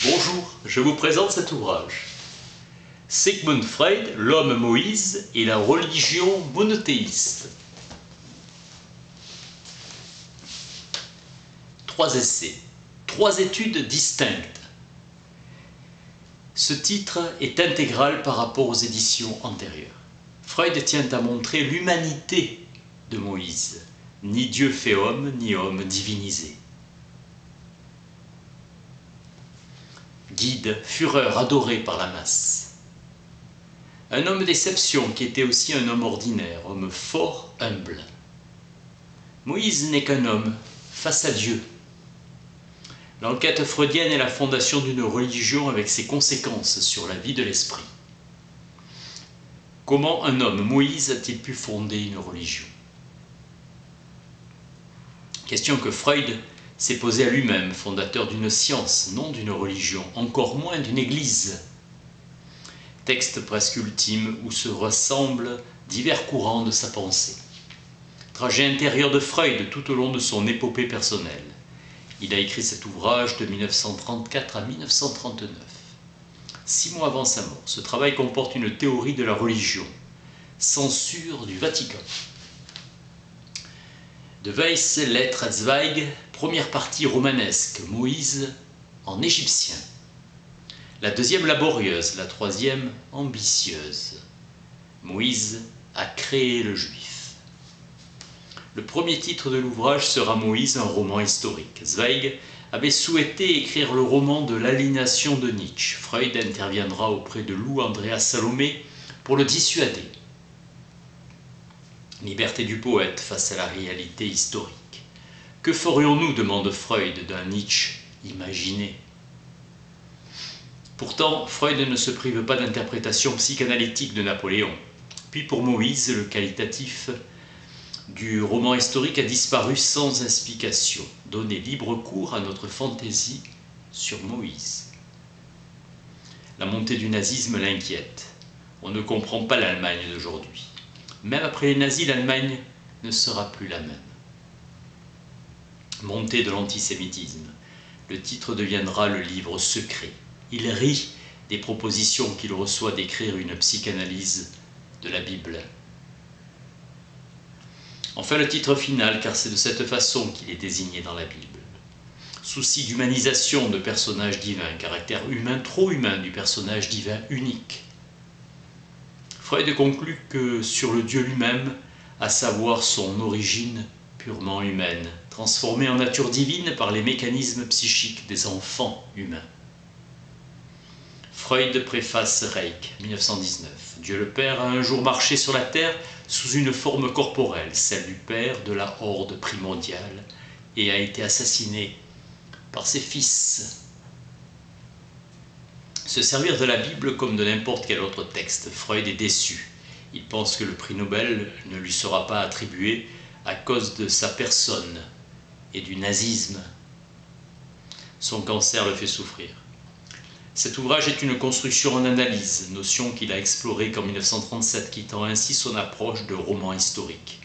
Bonjour, je vous présente cet ouvrage. Sigmund Freud, l'homme Moïse et la religion monothéiste. 3 essais, 3 études distinctes. Ce titre est intégral par rapport aux éditions antérieures. Freud tient à montrer l'humanité de Moïse, ni Dieu fait homme, ni homme divinisé. Guide, fureur adoré par la masse. Un homme d'exception qui était aussi un homme ordinaire, homme fort, humble. Moïse n'est qu'un homme face à Dieu. L'enquête freudienne est la fondation d'une religion avec ses conséquences sur la vie de l'esprit. Comment un homme, Moïse, a-t-il pu fonder une religion? Question que Freud s'est posée à lui-même, fondateur d'une science, non d'une religion, encore moins d'une église. Texte presque ultime où se ressemblent divers courants de sa pensée. Trajet intérieur de Freud tout au long de son épopée personnelle. Il a écrit cet ouvrage de 1934 à 1939. 6 mois avant sa mort, ce travail comporte une théorie de la religion. Censure du Vatican. De Weiss, Lettres à Zweig, première partie romanesque, Moïse en égyptien. La deuxième laborieuse, la troisième ambitieuse. Moïse a créé le juif. Le premier titre de l'ouvrage sera Moïse, un roman historique. Zweig avait souhaité écrire le roman de l'aliénation de Nietzsche. Freud interviendra auprès de Lou Andreas Salomé pour le dissuader. Liberté du poète face à la réalité historique. Que ferions-nous, demande Freud, d'un Nietzsche imaginé? Pourtant, Freud ne se prive pas d'interprétation psychanalytique de Napoléon. Puis pour Moïse, le qualitatif du roman historique a disparu sans explication. Donner libre cours à notre fantaisie sur Moïse. La montée du nazisme l'inquiète. On ne comprend pas l'Allemagne d'aujourd'hui. Même après les nazis, l'Allemagne ne sera plus la même. Montée de l'antisémitisme. Le titre deviendra le livre secret. Il rit des propositions qu'il reçoit d'écrire une psychanalyse de la Bible. Enfin le titre final, car c'est de cette façon qu'il est désigné dans la Bible. Souci d'humanisation de personnages divins, caractère humain, trop humain du personnage divin unique. Freud conclut que sur le Dieu lui-même, à savoir son origine purement humaine, transformée en nature divine par les mécanismes psychiques des enfants humains. Freud préface Reich, 1919. Dieu le Père a un jour marché sur la terre sous une forme corporelle, celle du Père de la horde primordiale, et a été assassiné par ses fils. Se servir de la Bible comme de n'importe quel autre texte, Freud est déçu. Il pense que le prix Nobel ne lui sera pas attribué à cause de sa personne et du nazisme. Son cancer le fait souffrir. Cet ouvrage est une construction en analyse, notion qu'il a explorée qu'en 1937, quittant ainsi son approche de roman historique.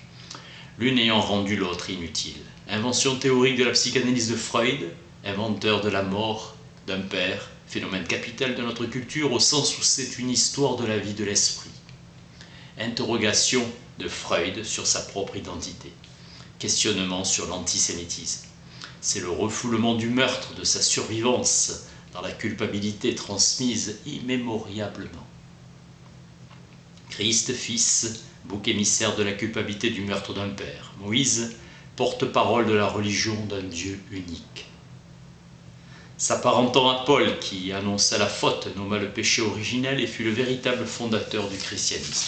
L'une ayant rendu l'autre inutile. Invention théorique de la psychanalyse de Freud, inventeur de la mort d'un père, phénomène capital de notre culture au sens où c'est une histoire de la vie de l'esprit. Interrogation de Freud sur sa propre identité. Questionnement sur l'antisémitisme. C'est le refoulement du meurtre, de sa survivance, dans la culpabilité transmise immémoriablement. Christ, fils, bouc émissaire de la culpabilité du meurtre d'un père. Moïse, porte-parole de la religion d'un Dieu unique. S'apparentant à Paul qui annonça la faute, nomma le péché originel et fut le véritable fondateur du christianisme.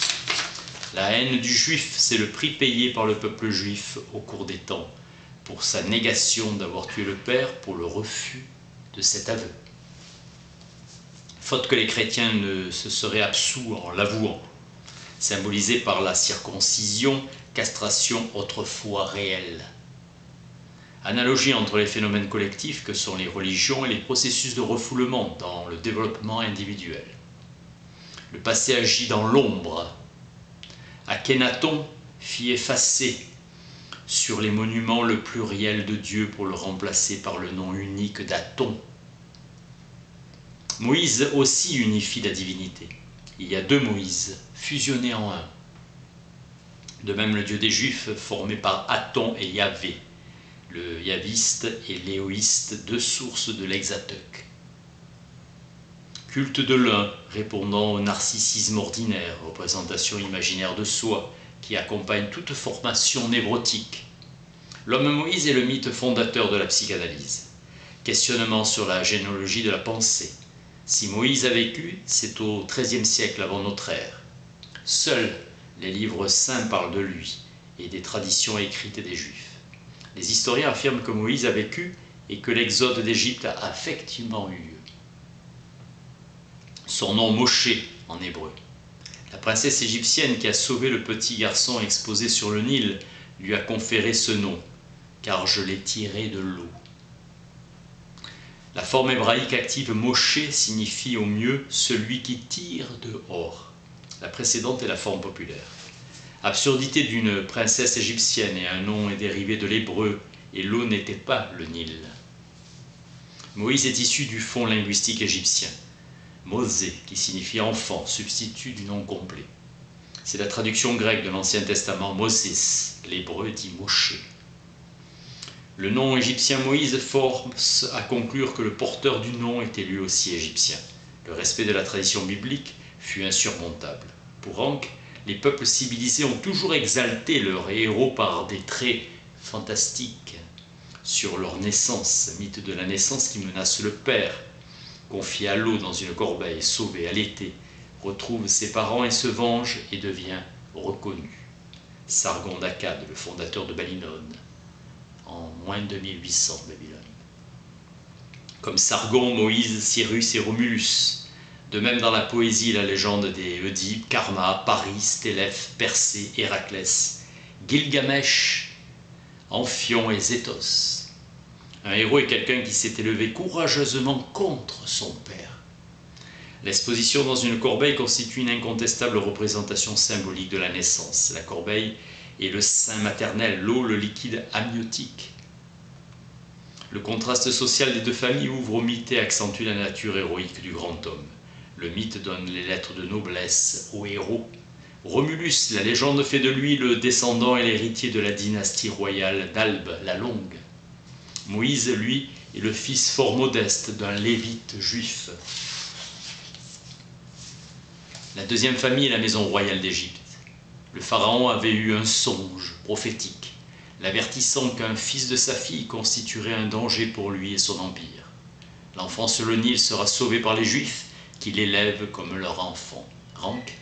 La haine du juif, c'est le prix payé par le peuple juif au cours des temps pour sa négation d'avoir tué le Père, pour le refus de cet aveu. Faute que les chrétiens ne se seraient absous en l'avouant, symbolisée par la circoncision, castration autrefois réelle. Analogie entre les phénomènes collectifs que sont les religions et les processus de refoulement dans le développement individuel. Le passé agit dans l'ombre. Akhenaton fit effacer sur les monuments le pluriel de Dieu pour le remplacer par le nom unique d'Aton. Moïse aussi unifie la divinité. Il y a deux Moïse, fusionnés en un. De même, le Dieu des Juifs, formé par Aton et Yahvé, le yaviste et l'éoïste, deux sources de l'Hexateuch. Culte de l'un, répondant au narcissisme ordinaire, représentation imaginaire de soi, qui accompagne toute formation névrotique. L'homme Moïse est le mythe fondateur de la psychanalyse. Questionnement sur la généalogie de la pensée. Si Moïse a vécu, c'est au XIIIe siècle avant notre ère. Seuls les livres saints parlent de lui et des traditions écrites des Juifs. Les historiens affirment que Moïse a vécu et que l'exode d'Égypte a effectivement eu lieu. Son nom Mosché en hébreu. La princesse égyptienne qui a sauvé le petit garçon exposé sur le Nil lui a conféré ce nom, car je l'ai tiré de l'eau. La forme hébraïque active Mosché signifie au mieux celui qui tire dehors. La précédente est la forme populaire. Absurdité d'une princesse égyptienne et un nom est dérivé de l'hébreu et l'eau n'était pas le Nil. Moïse est issu du fond linguistique égyptien. Mosé, qui signifie enfant, substitut du nom complet. C'est la traduction grecque de l'Ancien Testament Moses, l'hébreu dit Mosché. Le nom égyptien Moïse force à conclure que le porteur du nom était lui aussi égyptien. Le respect de la tradition biblique fut insurmontable. Pour Ranke, les peuples civilisés ont toujours exalté leurs héros par des traits fantastiques. Sur leur naissance, mythe de la naissance qui menace le père, confié à l'eau dans une corbeille, sauvé à l'été, retrouve ses parents et se venge et devient reconnu. Sargon d'Akkad, le fondateur de Babylone, en moins de 2800 Babylone. Comme Sargon, Moïse, Cyrus et Romulus. De même dans la poésie, la légende des Oedipe, Karma, Paris, Stélèphe, Persée, Héraclès, Gilgamesh, Amphion et Zétos. Un héros est quelqu'un qui s'est élevé courageusement contre son père. L'exposition dans une corbeille constitue une incontestable représentation symbolique de la naissance. La corbeille est le sein maternel, l'eau le liquide amniotique. Le contraste social des deux familles ouvre au mythe et accentue la nature héroïque du grand homme. Le mythe donne les lettres de noblesse au héros. Romulus, la légende fait de lui le descendant et l'héritier de la dynastie royale d'Albe la Longue. Moïse, lui, est le fils fort modeste d'un lévite juif. La deuxième famille est la maison royale d'Égypte. Le pharaon avait eu un songe prophétique, l'avertissant qu'un fils de sa fille constituerait un danger pour lui et son empire. L'enfant sur le Nil sera sauvé par les Juifs, qui l'élèvent comme leur enfant. Ranke,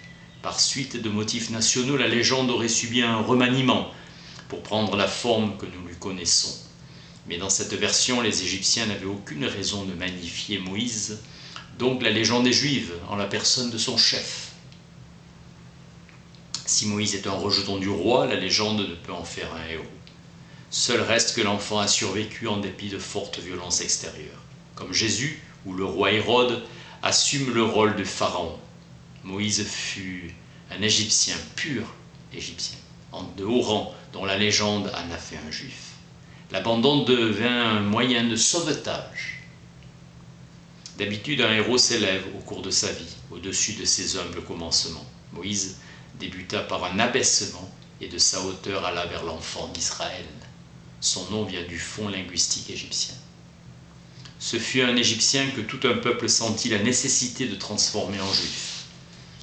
par suite de motifs nationaux, la légende aurait subi un remaniement pour prendre la forme que nous lui connaissons. Mais dans cette version, les Égyptiens n'avaient aucune raison de magnifier Moïse, donc la légende est juive, en la personne de son chef. Si Moïse est un rejeton du roi, la légende ne peut en faire un héros. Seul reste que l'enfant a survécu en dépit de fortes violences extérieures. Comme Jésus, ou le roi Hérode, assume le rôle de pharaon. Moïse fut un Égyptien, pur Égyptien, de haut rang, dont la légende en a fait un juif. L'abandon devint un moyen de sauvetage. D'habitude, un héros s'élève au cours de sa vie, au-dessus de ses humbles commencements. Moïse débuta par un abaissement et de sa hauteur alla vers l'enfant d'Israël. Son nom vient du fond linguistique égyptien. Ce fut un Égyptien que tout un peuple sentit la nécessité de transformer en juif.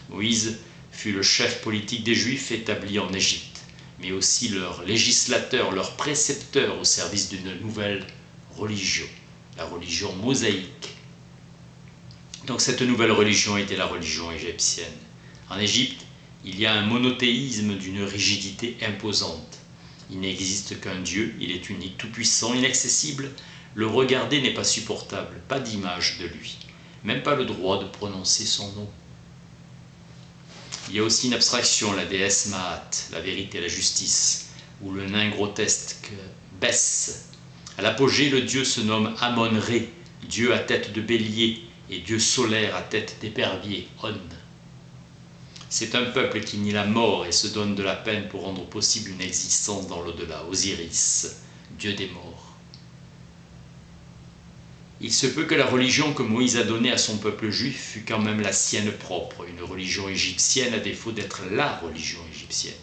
Moïse fut le chef politique des Juifs établi en Égypte, mais aussi leur législateur, leur précepteur au service d'une nouvelle religion, la religion mosaïque. Donc cette nouvelle religion était la religion égyptienne. En Égypte, il y a un monothéisme d'une rigidité imposante. Il n'existe qu'un Dieu, il est unique, tout-puissant, inaccessible. Le regarder n'est pas supportable, pas d'image de lui, même pas le droit de prononcer son nom. Il y a aussi une abstraction, la déesse Maat, la vérité, la justice, ou le nain grotesque Bès. À l'apogée, le dieu se nomme Amon-Ré, dieu à tête de bélier, et dieu solaire à tête d'épervier, On. C'est un peuple qui nie la mort et se donne de la peine pour rendre possible une existence dans l'au-delà, Osiris, dieu des morts. Il se peut que la religion que Moïse a donnée à son peuple juif fût quand même la sienne propre, une religion égyptienne à défaut d'être la religion égyptienne.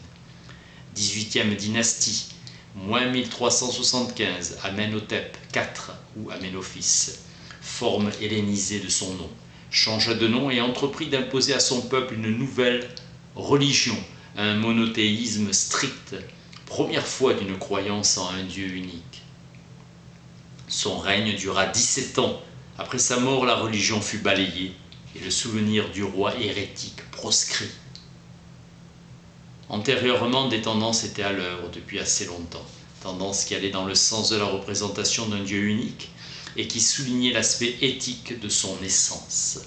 18e dynastie, moins 1375, Amenhotep IV ou Amenophis, forme hellénisée de son nom, changea de nom et entreprit d'imposer à son peuple une nouvelle religion, un monothéisme strict, première fois d'une croyance en un Dieu unique. Son règne dura 17 ans. Après sa mort, la religion fut balayée et le souvenir du roi hérétique proscrit. Antérieurement, des tendances étaient à l'œuvre depuis assez longtemps. Tendances qui allaient dans le sens de la représentation d'un Dieu unique et qui soulignaient l'aspect éthique de son essence.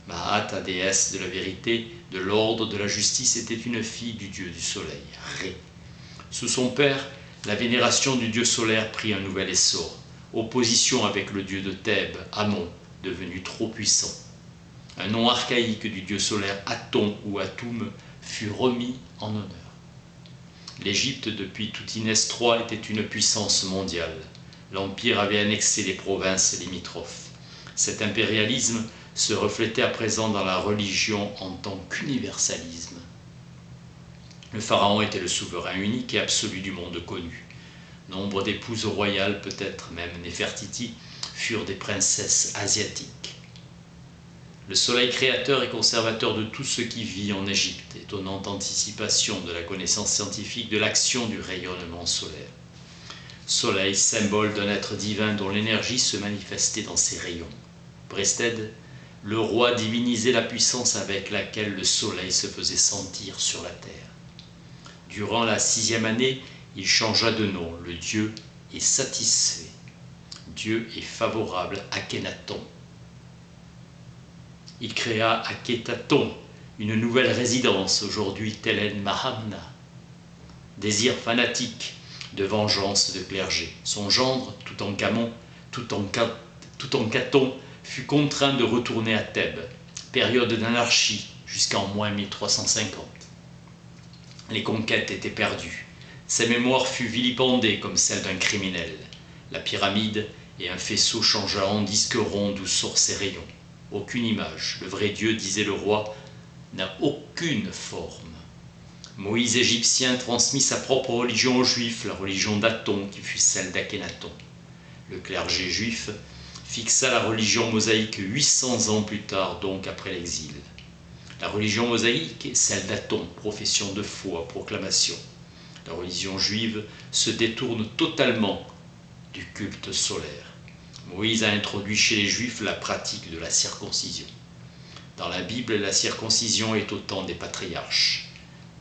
Mahat, la déesse de la vérité, de l'ordre, de la justice, était une fille du dieu du soleil, Ré. Sous son père, la vénération du dieu solaire prit un nouvel essor. Opposition avec le dieu de Thèbes, Amon, devenu trop puissant. Un nom archaïque du dieu solaire Aton ou Atum fut remis en honneur. L'Égypte, depuis Toutines III, était une puissance mondiale. L'Empire avait annexé les provinces limitrophes. Cet impérialisme se reflétait à présent dans la religion en tant qu'universalisme. Le pharaon était le souverain unique et absolu du monde connu. Nombre d'épouses royales, peut-être même Néfertiti, furent des princesses asiatiques. Le soleil créateur et conservateur de tout ce qui vit en Égypte, étonnante anticipation de la connaissance scientifique de l'action du rayonnement solaire. Soleil, symbole d'un être divin dont l'énergie se manifestait dans ses rayons. Brested, le roi divinisait la puissance avec laquelle le soleil se faisait sentir sur la terre. Durant la 6e année, il changea de nom. Le Dieu est satisfait. Dieu est favorable à Akhenaton. Il créa Akhetaton, une nouvelle résidence, aujourd'hui Telen Mahamna. Désir fanatique de vengeance de clergé. Son gendre, Toutankhamon, fut contraint de retourner à Thèbes. Période d'anarchie jusqu'en moins 1350. Les conquêtes étaient perdues. Sa mémoire fut vilipendée comme celle d'un criminel. La pyramide et un faisceau changea en disque rond d'où sortent ses rayons. Aucune image. Le vrai Dieu, disait le roi, n'a aucune forme. Moïse égyptien transmit sa propre religion aux Juifs, la religion d'Aton qui fut celle d'Akhenaton. Le clergé juif fixa la religion mosaïque 800 ans plus tard, donc après l'exil. La religion mosaïque est celle d'Aton, profession de foi, proclamation. La religion juive se détourne totalement du culte solaire. Moïse a introduit chez les Juifs la pratique de la circoncision. Dans la Bible, la circoncision est au temps des patriarches.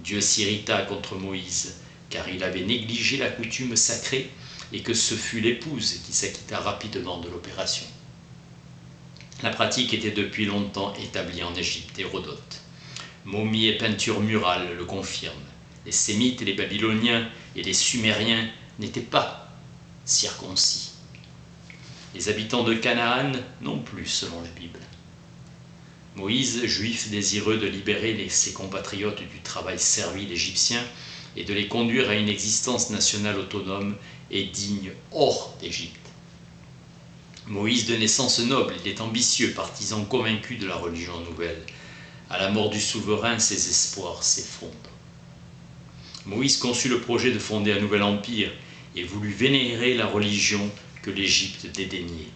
Dieu s'irrita contre Moïse, car il avait négligé la coutume sacrée et que ce fut l'épouse qui s'acquitta rapidement de l'opération. La pratique était depuis longtemps établie en Égypte, Hérodote. Momies et peintures murales le confirment. Les Sémites, les Babyloniens et les Sumériens n'étaient pas circoncis. Les habitants de Canaan non plus, selon la Bible. Moïse, juif désireux de libérer ses compatriotes du travail servile égyptien et de les conduire à une existence nationale autonome et digne hors d'Égypte. Moïse de naissance noble, il est ambitieux, partisan convaincu de la religion nouvelle. À la mort du souverain, ses espoirs s'effondrent. Moïse conçut le projet de fonder un nouvel empire et voulut vénérer la religion que l'Égypte dédaignait.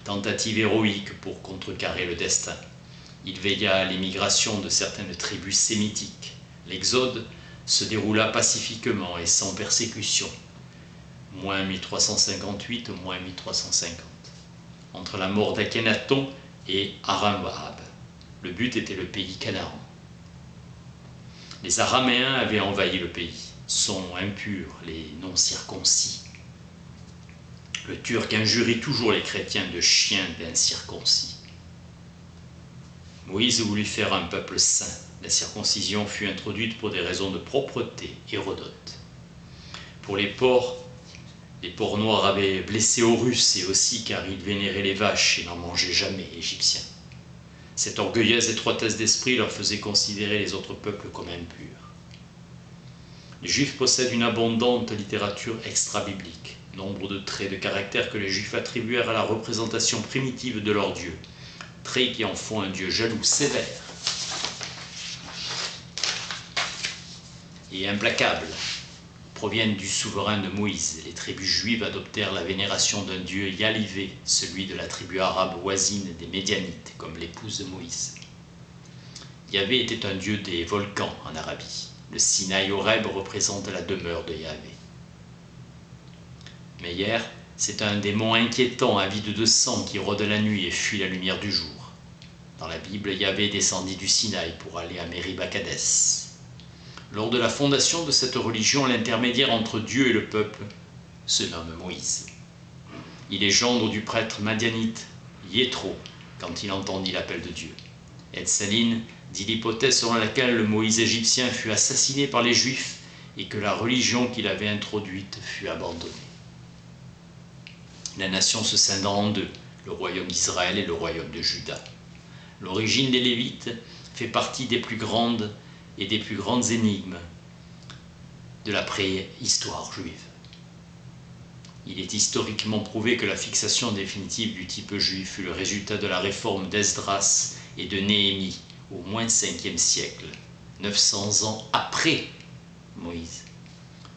Tentative héroïque pour contrecarrer le destin. Il veilla à l'émigration de certaines tribus sémitiques. L'exode se déroula pacifiquement et sans persécution. Moins 1358, moins 1350. Entre la mort d'Akhenaton et Aram-Wahab. Le but était le pays Canaan. Les Araméens avaient envahi le pays, sont impurs les non-circoncis. Le Turc injurie toujours les chrétiens de chiens d'incirconcis. Moïse voulut faire un peuple saint. La circoncision fut introduite pour des raisons de propreté, Hérodote. Pour les porcs noirs avaient blessé Horus et aussi car ils vénéraient les vaches et n'en mangeaient jamais, Égyptiens. Cette orgueilleuse étroitesse d'esprit leur faisait considérer les autres peuples comme impurs. Les Juifs possèdent une abondante littérature extra-biblique, nombre de traits de caractère que les Juifs attribuèrent à la représentation primitive de leur Dieu, traits qui en font un Dieu jaloux, sévère et implacable, proviennent du souverain de Moïse. Les tribus juives adoptèrent la vénération d'un dieu Yahvé, celui de la tribu arabe voisine des Médianites, comme l'épouse de Moïse. Yahvé était un dieu des volcans en Arabie. Le Sinaï Horeb représente la demeure de Yahvé. Meyer, c'est un démon inquiétant, avide de sang, qui rôde la nuit et fuit la lumière du jour. Dans la Bible, Yahvé descendit du Sinaï pour aller à Mériba Kadès. Lors de la fondation de cette religion, l'intermédiaire entre Dieu et le peuple se nomme Moïse. Il est gendre du prêtre madianite Yéthro quand il entendit l'appel de Dieu. Etzeline dit l'hypothèse selon laquelle le Moïse égyptien fut assassiné par les Juifs et que la religion qu'il avait introduite fut abandonnée. La nation se scindant en deux, le royaume d'Israël et le royaume de Juda. L'origine des Lévites fait partie des plus grandes et des plus grandes énigmes de la préhistoire juive. Il est historiquement prouvé que la fixation définitive du type juif fut le résultat de la réforme d'Esdras et de Néhémie au moins 5e siècle, 900 ans après Moïse.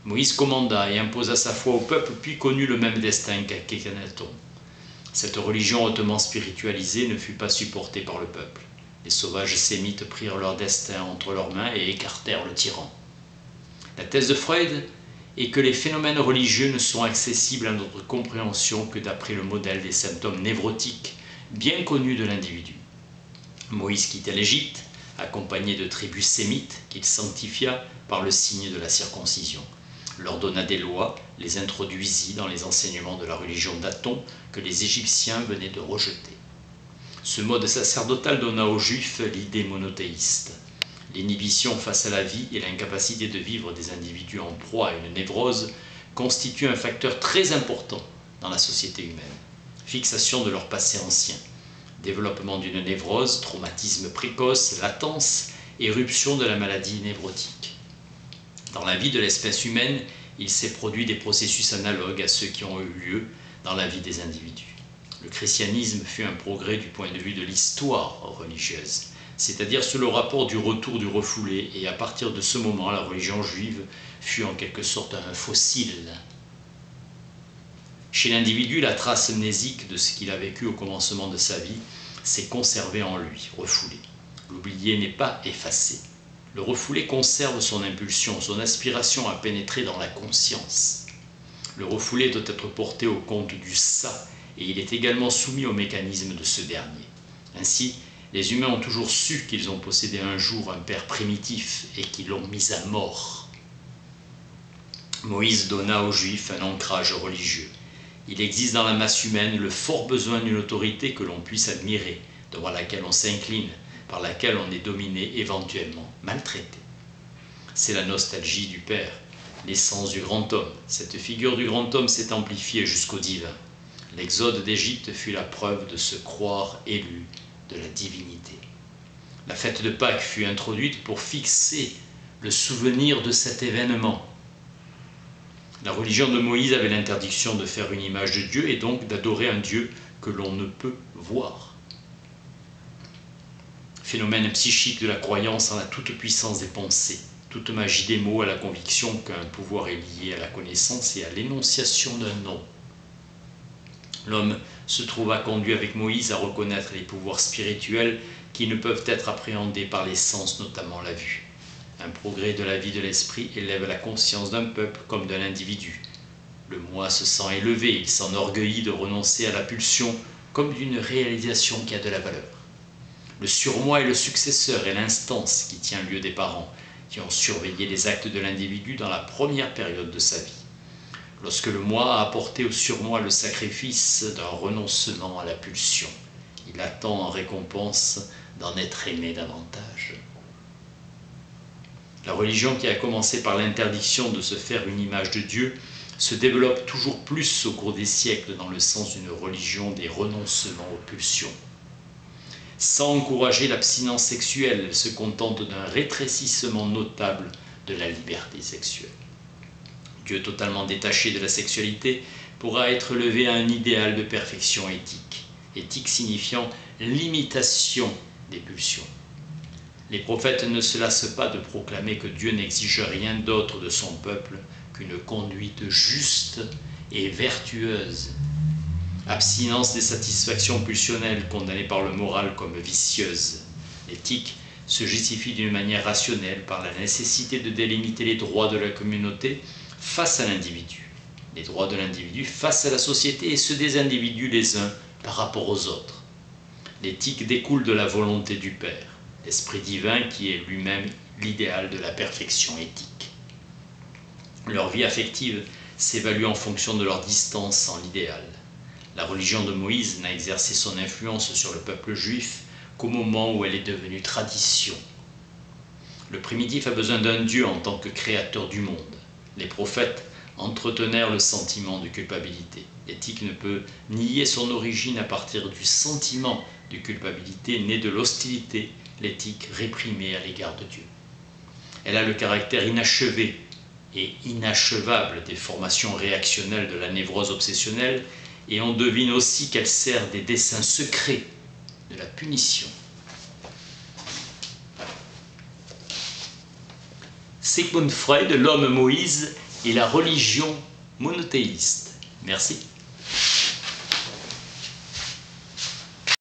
Moïse commanda et imposa sa foi au peuple, puis connut le même destin qu'Akhénaton. Cette religion hautement spiritualisée ne fut pas supportée par le peuple. Les sauvages sémites prirent leur destin entre leurs mains et écartèrent le tyran. La thèse de Freud est que les phénomènes religieux ne sont accessibles à notre compréhension que d'après le modèle des symptômes névrotiques bien connus de l'individu. Moïse quitta l'Égypte, accompagné de tribus sémites qu'il sanctifia par le signe de la circoncision, leur donna des lois, les introduisit dans les enseignements de la religion d'Aton que les Égyptiens venaient de rejeter. Ce mode sacerdotal donna aux Juifs l'idée monothéiste. L'inhibition face à la vie et l'incapacité de vivre des individus en proie à une névrose constituent un facteur très important dans la société humaine. Fixation de leur passé ancien, développement d'une névrose, traumatisme précoce, latence, éruption de la maladie névrotique. Dans la vie de l'espèce humaine, il s'est produit des processus analogues à ceux qui ont eu lieu dans la vie des individus. Le christianisme fut un progrès du point de vue de l'histoire religieuse, c'est-à-dire sous le rapport du retour du refoulé, et à partir de ce moment, la religion juive fut en quelque sorte un fossile. Chez l'individu, la trace mnésique de ce qu'il a vécu au commencement de sa vie s'est conservée en lui, refoulée. L'oublié n'est pas effacé. Le refoulé conserve son impulsion, son aspiration à pénétrer dans la conscience. Le refoulé doit être porté au compte du ça, et il est également soumis au mécanisme de ce dernier. Ainsi, les humains ont toujours su qu'ils ont possédé un jour un père primitif et qu'ils l'ont mis à mort. Moïse donna aux Juifs un ancrage religieux. Il existe dans la masse humaine le fort besoin d'une autorité que l'on puisse admirer, devant laquelle on s'incline, par laquelle on est dominé, éventuellement maltraité. C'est la nostalgie du Père, l'essence du grand homme. Cette figure du grand homme s'est amplifiée jusqu'au divin. L'exode d'Égypte fut la preuve de se croire élu de la divinité. La fête de Pâques fut introduite pour fixer le souvenir de cet événement. La religion de Moïse avait l'interdiction de faire une image de Dieu et donc d'adorer un Dieu que l'on ne peut voir. Phénomène psychique de la croyance en la toute-puissance des pensées, toute magie des mots à la conviction qu'un pouvoir est lié à la connaissance et à l'énonciation d'un nom. L'homme se trouva conduit avec Moïse à reconnaître les pouvoirs spirituels qui ne peuvent être appréhendés par les sens, notamment la vue. Un progrès de la vie de l'esprit élève la conscience d'un peuple comme d'un individu. Le moi se sent élevé, il s'enorgueillit de renoncer à la pulsion comme d'une réalisation qui a de la valeur. Le surmoi est le successeur et l'instance qui tient lieu des parents, qui ont surveillé les actes de l'individu dans la première période de sa vie. Lorsque le moi a apporté au surmoi le sacrifice d'un renoncement à la pulsion, il attend en récompense d'en être aimé davantage. La religion qui a commencé par l'interdiction de se faire une image de Dieu se développe toujours plus au cours des siècles dans le sens d'une religion des renoncements aux pulsions. Sans encourager l'abstinence sexuelle, elle se contente d'un rétrécissement notable de la liberté sexuelle. Dieu totalement détaché de la sexualité pourra être élevé à un idéal de perfection éthique. Éthique signifiant l'imitation des pulsions. Les prophètes ne se lassent pas de proclamer que Dieu n'exige rien d'autre de son peuple qu'une conduite juste et vertueuse. Abstinence des satisfactions pulsionnelles condamnées par le moral comme vicieuses. L'éthique se justifie d'une manière rationnelle par la nécessité de délimiter les droits de la communauté face à l'individu, les droits de l'individu face à la société et ceux des individus les uns par rapport aux autres. L'éthique découle de la volonté du Père, l'Esprit divin qui est lui-même l'idéal de la perfection éthique. Leur vie affective s'évalue en fonction de leur distance en l'idéal. La religion de Moïse n'a exercé son influence sur le peuple juif qu'au moment où elle est devenue tradition. Le primitif a besoin d'un Dieu en tant que créateur du monde. Les prophètes entretenèrent le sentiment de culpabilité. L'éthique ne peut nier son origine à partir du sentiment de culpabilité né de l'hostilité, l'éthique réprimée à l'égard de Dieu. Elle a le caractère inachevé et inachevable des formations réactionnelles de la névrose obsessionnelle, et on devine aussi qu'elle sert des desseins secrets de la punition. Sigmund Freud, l'homme Moïse et la religion monothéiste. Merci.